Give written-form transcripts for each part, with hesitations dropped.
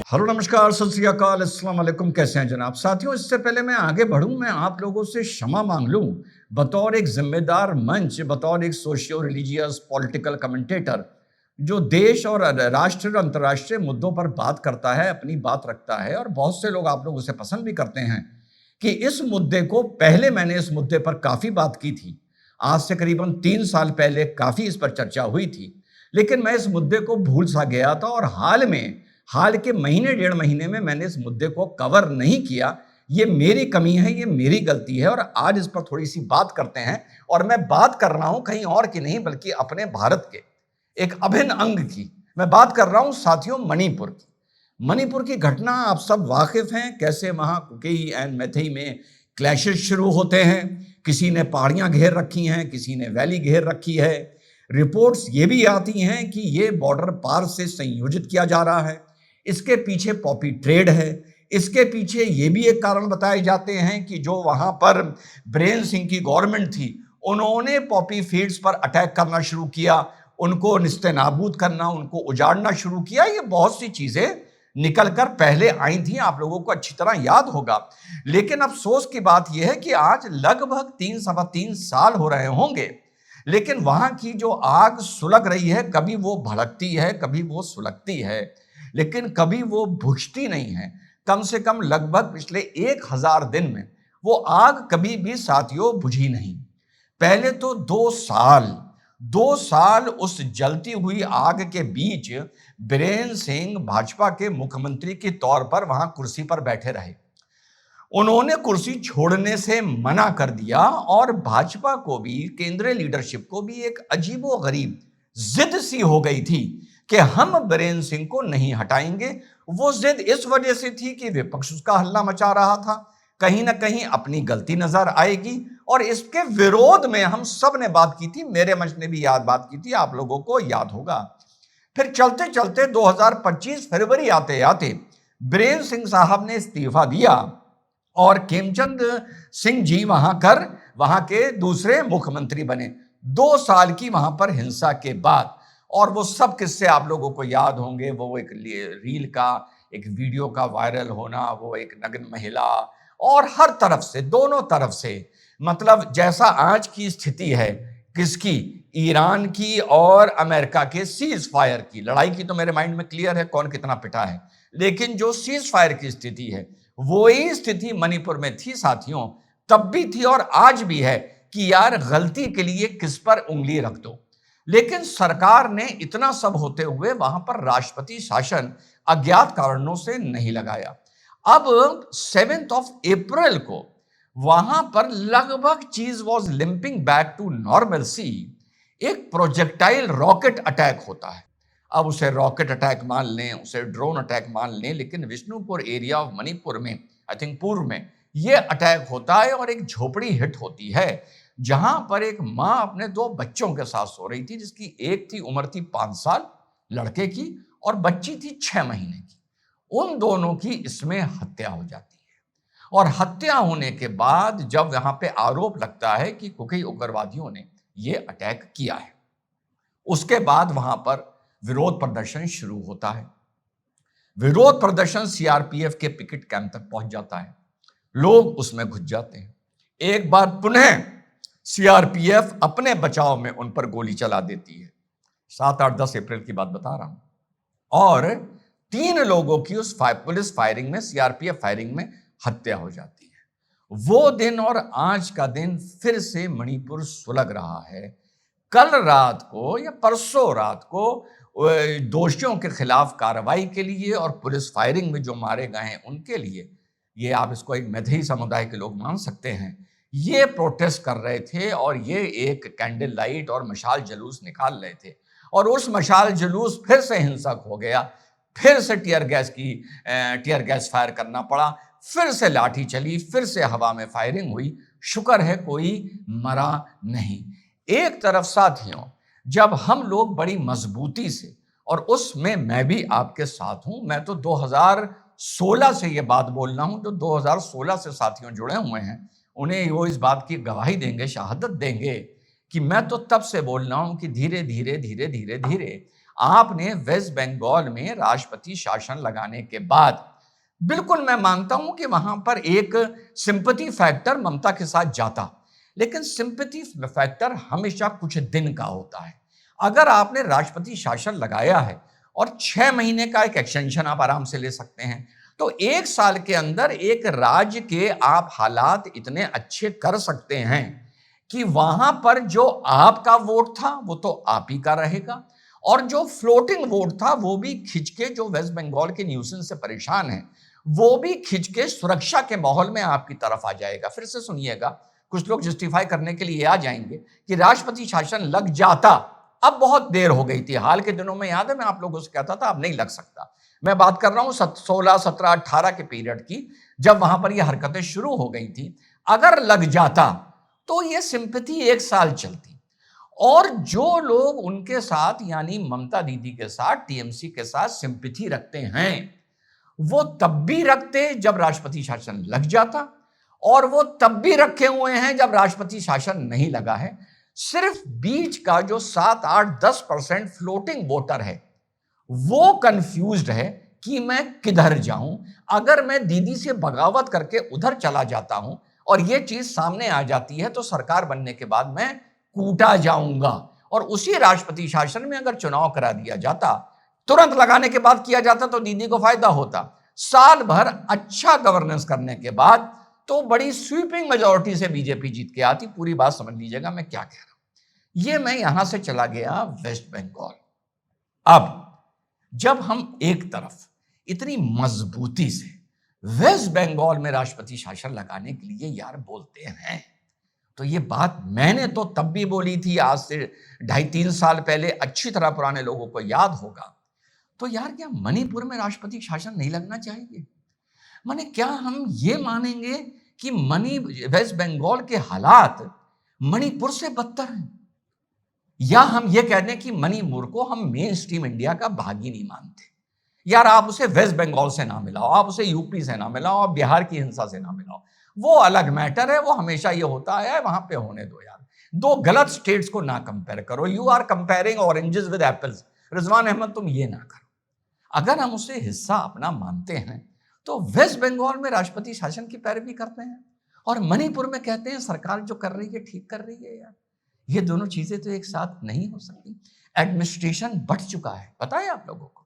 Hello नमस्कार सत श्री अकाल अस्सलाम वालेकुम। कैसे हैं जनाब? साथियों, इससे पहले मैं आगे बढ़ूं, मैं आप लोगों से क्षमा मांग लूं। बतौर एक जिम्मेदार मंच, बतौर एक सोशियो रिलीजियस पॉलिटिकल कमेंटेटर जो देश और राष्ट्र और अंतर्राष्ट्रीय मुद्दों पर बात करता है, अपनी बात रखता है, और बहुत से लोग आप लोग उसे पसंद भी करते हैं, कि इस मुद्दे को पहले मैंने इस मुद्दे पर काफ़ी बात की थी। आज से करीबन 3 साल पहले काफ़ी इस पर चर्चा हुई थी, लेकिन मैं इस मुद्दे को भूल सा गया था, और हाल के महीने 1.5 महीने में मैंने इस मुद्दे को कवर नहीं किया। ये मेरी कमी है, ये मेरी गलती है, और आज इस पर थोड़ी सी बात करते हैं। और मैं बात कर रहा हूं कहीं और की नहीं, बल्कि अपने भारत के एक अभिन्न अंग की। मैं बात कर रहा हूं साथियों मणिपुर की। मणिपुर की घटना आप सब वाकिफ हैं, कैसे वहां कुकी एंड मैथई में क्लैशेस शुरू होते हैं। किसी ने पहाड़ियां घेर रखी हैं, किसी ने वैली घेर रखी है। रिपोर्ट्स ये भी आती हैं कि ये बॉर्डर पार से संयोजित किया जा रहा है। इसके पीछे पॉपी ट्रेड है। इसके पीछे ये भी एक कारण बताए जाते हैं कि जो वहां पर बीरेन सिंह की गवर्नमेंट थी, उन्होंने पॉपी फील्ड्स पर अटैक करना शुरू किया, उनको निस्ते-नाबूद करना, उनको उजाड़ना शुरू किया। ये बहुत सी चीजें निकल कर पहले आई थी, आप लोगों को अच्छी तरह याद होगा। लेकिन अफसोस की बात यह है कि आज लगभग 3 सवा 3 साल हो रहे होंगे, लेकिन वहां की जो आग सुलग रही है, कभी वो भड़कती है, कभी वो सुलगती है, लेकिन कभी वो बुझती नहीं है। कम से कम लगभग पिछले 1000 दिन में वो आग कभी भी साथियों बुझी नहीं। पहले तो 2 साल उस जलती हुई आग के बीच बीरेन सिंह भाजपा के मुख्यमंत्री के तौर पर वहां कुर्सी पर बैठे रहे। उन्होंने कुर्सी छोड़ने से मना कर दिया, और भाजपा को भी, केंद्रीय लीडरशिप को भी एक अजीबोगरीब जिद सी हो गई थी कि हम बीरेन सिंह को नहीं हटाएंगे। वो जिद इस वजह से थी कि विपक्ष उसका हल्ला मचा रहा था, कहीं ना कहीं अपनी गलती नजर आएगी, और इसके विरोध में हम सब ने बात की थी। मेरे मंच ने भी बात की थी, आप लोगों को याद होगा। फिर चलते चलते 2025 फरवरी आते आते बीरेन सिंह साहब ने इस्तीफा दिया, और खेमचंद सिंह जी वहां के दूसरे मुख्यमंत्री बने। 2 साल की वहां पर हिंसा के बाद, और वो सब किस्से आप लोगों को याद होंगे। वो एक रील का, एक वीडियो का वायरल होना, वो एक नग्न महिला, और हर तरफ से, दोनों तरफ से, मतलब जैसा आज की स्थिति है, किसकी, ईरान की और अमेरिका के सीज फायर की लड़ाई की, तो मेरे माइंड में क्लियर है कौन कितना पिटा है। लेकिन जो सीज फायर की स्थिति है, वही स्थिति मणिपुर में थी साथियों। तब भी थी और आज भी है कि यार गलती के लिए किस पर उंगली रख दो। लेकिन सरकार ने इतना सब होते हुए वहां पर राष्ट्रपति शासन अज्ञात कारणों से नहीं लगाया। अब 7 अप्रैल को वहां पर लगभग चीज was limping back to normal सी। एक प्रोजेक्टाइल रॉकेट अटैक होता है। अब उसे रॉकेट अटैक मान लें, उसे ड्रोन अटैक मान लें, लेकिन विष्णुपुर एरिया ऑफ मणिपुर में, आई थिंक पूर्व में, यह अटैक होता है, और एक झोपड़ी हिट होती है, जहां पर एक मां अपने 2 बच्चों के साथ सो रही थी, जिसकी एक थी उम्र थी 5 साल लड़के की, और बच्ची थी 6 महीने की। उन दोनों की इसमें हत्या हो जाती है। और हत्या होने के बाद जब यहां पे आरोप लगता है कि कुकी उग्रवादियों ने यह अटैक किया है, उसके बाद वहां पर विरोध प्रदर्शन शुरू होता है। विरोध प्रदर्शन सीआरपीएफ के पिकेट कैंप तक पहुंच जाता है। लोग उसमें घुस जाते हैं। एक बार पुनः सीआरपीएफ अपने बचाव में उन पर गोली चला देती है। 7, 8, 10 अप्रैल की बात बता रहा हूं। और 3 लोगों की उस पुलिस फायरिंग में, सीआरपीएफ फायरिंग में हत्या हो जाती है। वो दिन और आज का दिन फिर से मणिपुर सुलग रहा है। कल रात को या परसों रात को दोषियों के खिलाफ कार्रवाई के लिए और पुलिस फायरिंग में जो मारे गए हैं उनके लिए, ये आप इसको एक मैथई समुदाय के लोग मान सकते हैं, ये प्रोटेस्ट कर रहे थे, और ये एक कैंडल लाइट और मशाल जुलूस निकाल रहे थे। और उस मशाल जुलूस फिर से हिंसक हो गया। फिर से टीयर गैस फायर करना पड़ा, फिर से लाठी चली, फिर से हवा में फायरिंग हुई। शुक्र है कोई मरा नहीं। एक तरफ साथियों, जब हम लोग बड़ी मजबूती से, और उसमें मैं भी आपके साथ हूं, मैं तो 2016 से ये बात बोल रहा हूं, जो 2016 से साथियों जुड़े हुए हैं, उन्हें वो इस बात की गवाही देंगे, शहादत देंगे कि मैं तो तब से बोल रहा हूं कि धीरे धीरे धीरे धीरे धीरे आपने वेस्ट बंगाल में राष्ट्रपति शासन लगाने के बाद, बिल्कुल मैं मानता हूं कि वहां पर एक सिंपैथी फैक्टर ममता के साथ जाता, लेकिन सिंपैथी फैक्टर हमेशा कुछ दिन का होता है। अगर आपने राष्ट्रपति शासन लगाया है और 6 महीने का एक एक्सटेंशन आप आराम से ले सकते हैं, तो 1 साल के अंदर एक राज्य के आप हालात इतने अच्छे कर सकते हैं कि वहां पर जो आपका वोट था वो तो आप ही का रहेगा, और जो फ्लोटिंग वोट था वो भी खिंच के, जो वेस्ट बंगाल के न्यूसेंस से परेशान है वो भी खिंच के सुरक्षा के माहौल में आपकी तरफ आ जाएगा। फिर से सुनिएगा, कुछ लोग जस्टिफाई करने के लिए आ जाएंगे कि राष्ट्रपति शासन लग जाता, अब बहुत देर हो गई थी। हाल के दिनों में याद है मैं आप लोगों से कहता था अब नहीं लग सकता। मैं बात कर रहा हूं 16, 17, 18 के पीरियड की, जब वहां पर ये हरकतें शुरू हो गई थी। अगर लग जाता तो ये सिंपैथी 1 साल चलती, और जो लोग उनके साथ यानी ममता दीदी के साथ, टीएमसी के साथ सिंपैथी रखते हैं वो तब भी रखते जब राष्ट्रपति शासन लग जाता, और वो तब भी रखे हुए हैं जब राष्ट्रपति शासन नहीं लगा है। सिर्फ बीच का जो 7, 8, 10% फ्लोटिंग वोटर है वो कंफ्यूज्ड है कि मैं किधर जाऊं। अगर मैं दीदी से बगावत करके उधर चला जाता हूं और ये चीज सामने आ जाती है तो सरकार बनने के बाद मैं कूटा जाऊंगा, और उसी राष्ट्रपति शासन में अगर चुनाव करा दिया जाता, तुरंत लगाने के बाद किया जाता, तो दीदी को फायदा होता। साल भर अच्छा गवर्नेंस करने के बाद तो बड़ी स्वीपिंग मेजॉरिटी से बीजेपी जीत के आती। पूरी बात समझ लीजिएगा मैं क्या कह रहा हूं। ये मैं यहां से चला गया वेस्ट बंगाल। अब जब हम एक तरफ इतनी मजबूती से वेस्ट बंगाल में राष्ट्रपति शासन लगाने के लिए यार बोलते हैं, तो ये बात मैंने तो तब भी बोली थी, आज से 2.5-3 साल पहले, अच्छी तरह पुराने लोगों को याद होगा। तो यार क्या मणिपुर में राष्ट्रपति शासन नहीं लगना चाहिए? माने क्या हम ये मानेंगे कि वेस्ट बंगाल के हालात मणिपुर से बदतर हैं, या हम ये कह दें कि मणिपुर को हम मेन स्ट्रीम इंडिया का भाग ही नहीं मानते? यार आप उसे वेस्ट बंगाल से ना मिलाओ, आप उसे यूपी से ना मिलाओ, आप बिहार की हिंसा से ना मिलाओ, वो अलग मैटर है, वो हमेशा ये होता है, वहां पे होने दो यार। दो गलत स्टेट्स को ना कंपेयर करो। You are comparing oranges with apples. Rizwan Ahmed तुम ये ना करो। अगर हम उसे हिस्सा अपना मानते हैं तो वेस्ट बंगाल में राष्ट्रपति शासन की पैरवी करते हैं, और मणिपुर में कहते हैं सरकार जो कर रही है ठीक कर रही है। यार ये दोनों चीजें तो एक साथ नहीं हो सकती। एडमिनिस्ट्रेशन बढ़ चुका है, पता है आप लोगों को?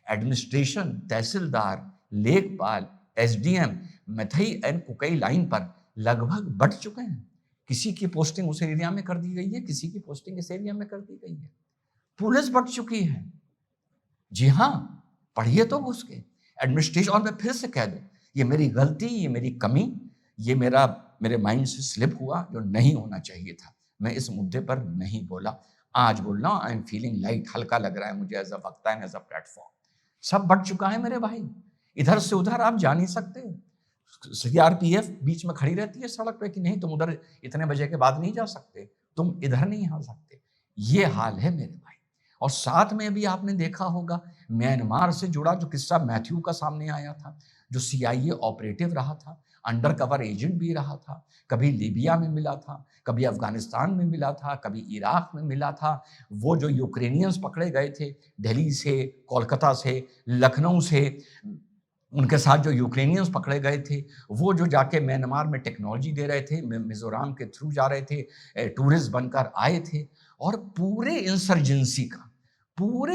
एडमिनिस्ट्रेशन, तहसीलदार, लेखपाल, एसडीएम मैथई एंड कुकई लाइन पर लगभग बढ़ चुके हैं। किसी की पोस्टिंग उस एरिया में कर दी गई है, किसी की पोस्टिंग इस एरिया में कर दी गई है। पुलिस बढ़ चुकी है। जी हाँ, पढ़िए तो उसके एडमिनिस्ट्रेशन। और मैं फिर से कह दूं, ये मेरी गलती, ये मेरी कमी, ये मेरे माइंड से स्लिप हुआ, जो नहीं होना चाहिए था। मैं इस मुद्दे पर नहीं बोला, आज बोल रहा हूं। आई एम फीलिंग लाइट, हल्का लग रहा है मुझे एज अ वक्ता एंड एज अ प्लेटफॉर्म। सब बढ़ चुका है मेरे भाई, इधर से उधर आप जा नहीं सकते। सीआरपीएफ बीच में खड़ी रहती है सड़क पे कि नहीं तुम उधर इतने बजे के बाद नहीं जा सकते, तुम इधर नहीं आ सकते। ये हाल है मेरे भाई। और साथ में भी आपने देखा होगा म्यांमार से जुड़ा जो किस्सा मैथ्यू का सामने आया था, जो सीआईए ऑपरेटिव रहा था, अंडर कवर एजेंट भी रहा था, कभी लीबिया में मिला था, कभी अफगानिस्तान में मिला था, कभी इराक में मिला था। वो जो यूक्रेनियंस पकड़े गए थे दिल्ली से, कोलकाता से, लखनऊ से, उनके साथ जो यूक्रेनियंस पकड़े गए थे, वो जो जाके म्यांमार में टेक्नोलॉजी दे रहे थे, मिजोरम के थ्रू जा रहे थे, टूरिस्ट बनकर आए थे। और पूरे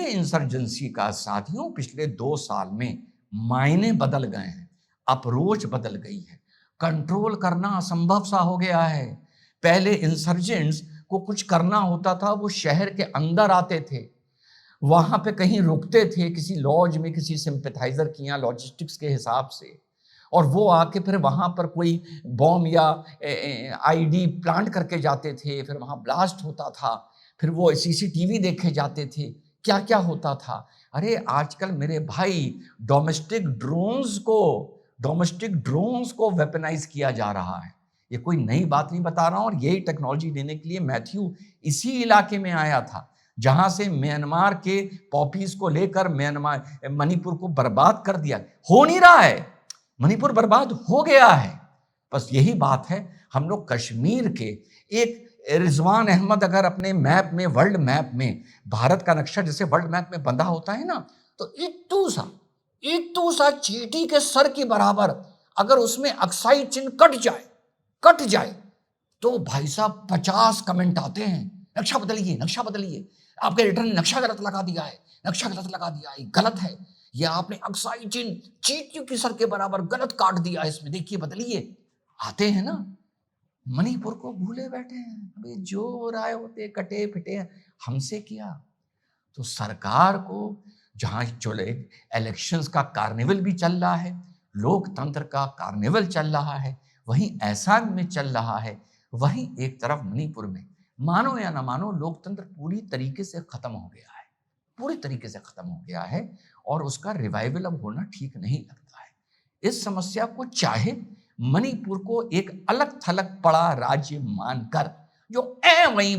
इंसर्जेंसी का साथियों पिछले 2 साल में मायने बदल गए हैं, अप्रोच बदल गई है, कंट्रोल करना असंभव सा हो गया है। पहले इंसर्जेंट्स को कुछ करना होता था, वो शहर के अंदर आते थे, वहां पे कहीं रुकते थे, किसी लॉज में, किसी सिंपैथाइजर की यहाँ लॉजिस्टिक्स के हिसाब से, और वो आके फिर वहां पर कोई बॉम्ब या आईडी प्लांट करके जाते थे, फिर वहां ब्लास्ट होता था, फिर वो सीसीटीवी देखे जाते थे, क्या क्या होता था। अरे आजकल मेरे भाई डोमेस्टिक ड्रोन्स को वेपनाइज किया जा रहा है। ये कोई नई बात नहीं बता रहा हूं, और यही टेक्नोलॉजी देने के लिए मैथ्यू इसी इलाके में आया था, जहां से म्यांमार के पॉपीज को लेकर मणिपुर को बर्बाद कर दिया। हो नहीं रहा है, मणिपुर बर्बाद हो गया है। बस यही बात है, हम लोग कश्मीर के एक रिजवान अहमद अगर अपने मैप में, वर्ल्ड मैप में, भारत का नक्शा जैसे वर्ल्ड मैप में बंधा होता है ना, तो इतू सा चींटी के सर के बराबर अगर उसमें अक्साई चिन्ह कट जाए तो भाई साहब 50 कमेंट आते हैं, नक्शा बदलिए, नक्शा बदलिए, आपके एडिटर ने नक्शा गलत लगा दिया है, नक्शा गलत लगा दिया है, गलत है, या आपने अक्साई चिन्ह चींटियों के सर के बराबर गलत काट दिया है, इसमें देखिए बदलिए। आते हैं ना। मणिपुर को भूले बैठे हैं, अभी जो राय होते कटे फिटे हमसे किया। तो सरकार को जहां चले इलेक्शंस का कार्निवल भी चल रहा है, लोकतंत्र का कार्निवल चल रहा है, वहीं ऐसांग में चल रहा है, वहीं एक तरफ मणिपुर में, मानो या ना मानो, लोकतंत्र पूरी तरीके से खत्म हो गया है, पूरी तरीके से खत्म हो गया है, और उसका रिवाइवल अब होना ठीक नहीं लगता है। इस समस्या को चाहे मणिपुर को एक अलग थलग पड़ा राज्य मानकर, जो वहीं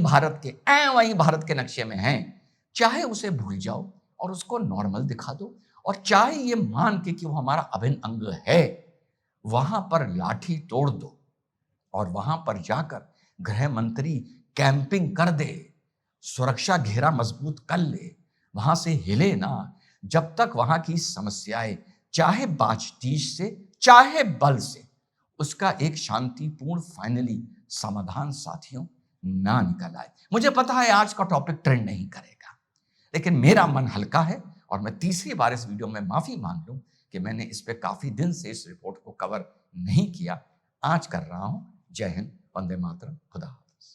भारत के नक्शे में है, चाहे उसे भूल जाओ और उसको नॉर्मल दिखा दो, और चाहे ये मान के कि वो हमारा अभिन्न अंग है, वहां पर लाठी तोड़ दो और वहां पर जाकर गृह मंत्री कैंपिंग कर दे, सुरक्षा घेरा मजबूत कर ले, वहां से हिले ना, जब तक वहां की समस्याएं चाहे बातचीत से चाहे बल से उसका एक शांतिपूर्ण फाइनली समाधान साथियों ना निकल आए। मुझे पता है आज का टॉपिक ट्रेंड नहीं करेगा, लेकिन मेरा मन हल्का है, और मैं तीसरी बार इस वीडियो में माफी मांग लूं कि मैंने इस पे काफी दिन से इस रिपोर्ट को कवर नहीं किया। आज कर रहा हूं। जय हिंद, वंदे मातरम, खुदा।